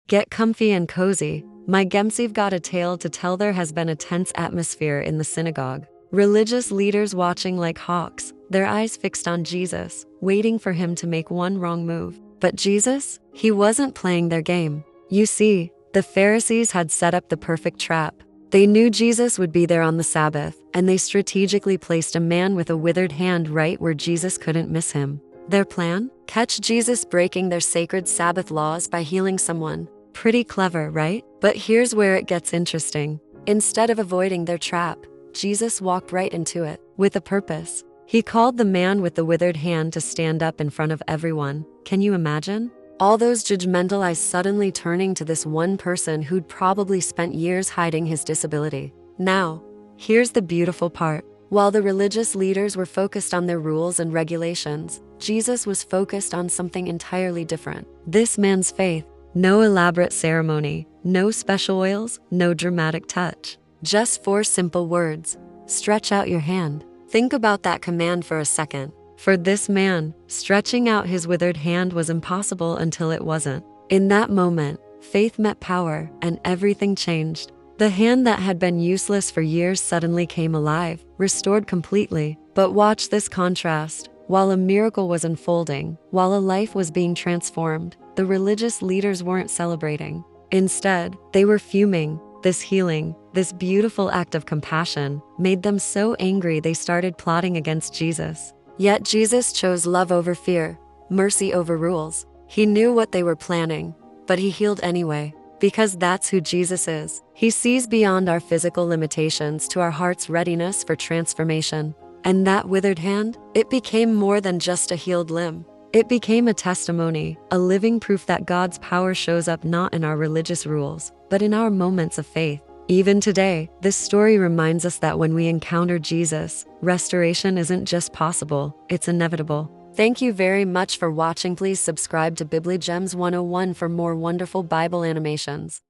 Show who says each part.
Speaker 1: Get comfy and cozy. My Gemsi've got a tale to tell. There has been a tense atmosphere in the synagogue. Religious leaders watching like hawks, their eyes fixed on Jesus, waiting for him to make one wrong move. But Jesus, he wasn't playing their game. You see, the Pharisees had set up the perfect trap. They knew Jesus would be there on the Sabbath, and they strategically placed a man with a withered hand right where Jesus couldn't miss him. Their plan? Catch Jesus breaking their sacred Sabbath laws by healing someone. Pretty clever, right? But here's where it gets interesting. Instead of avoiding their trap, Jesus walked right into it, with a purpose. He called the man with the withered hand to stand up in front of everyone. Can you imagine? All those judgmental eyes suddenly turning to this one person who'd probably spent years hiding his disability. Now, here's the beautiful part. While the religious leaders were focused on their rules and regulations, Jesus was focused on something entirely different. This man's faith. No elaborate ceremony, no special oils, no dramatic touch. Just 4 simple words. Stretch out your hand. Think about that command for a second. For this man, stretching out his withered hand was impossible until it wasn't. In that moment, faith met power, and everything changed. The hand that had been useless for years suddenly came alive, restored completely. But watch this contrast. While a miracle was unfolding, while a life was being transformed, the religious leaders weren't celebrating. Instead, they were fuming. This healing, this beautiful act of compassion, made them so angry they started plotting against Jesus. Yet Jesus chose love over fear, mercy over rules. He knew what they were planning, but he healed anyway. Because that's who Jesus is. He sees beyond our physical limitations to our heart's readiness for transformation. And that withered hand, it became more than just a healed limb. It became a testimony, a living proof that God's power shows up not in our religious rules, but in our moments of faith. Even today, this story reminds us that when we encounter Jesus, restoration isn't just possible, it's inevitable. Thank you very much for watching. Please subscribe to Bibli Gems 101 for more wonderful Bible animations.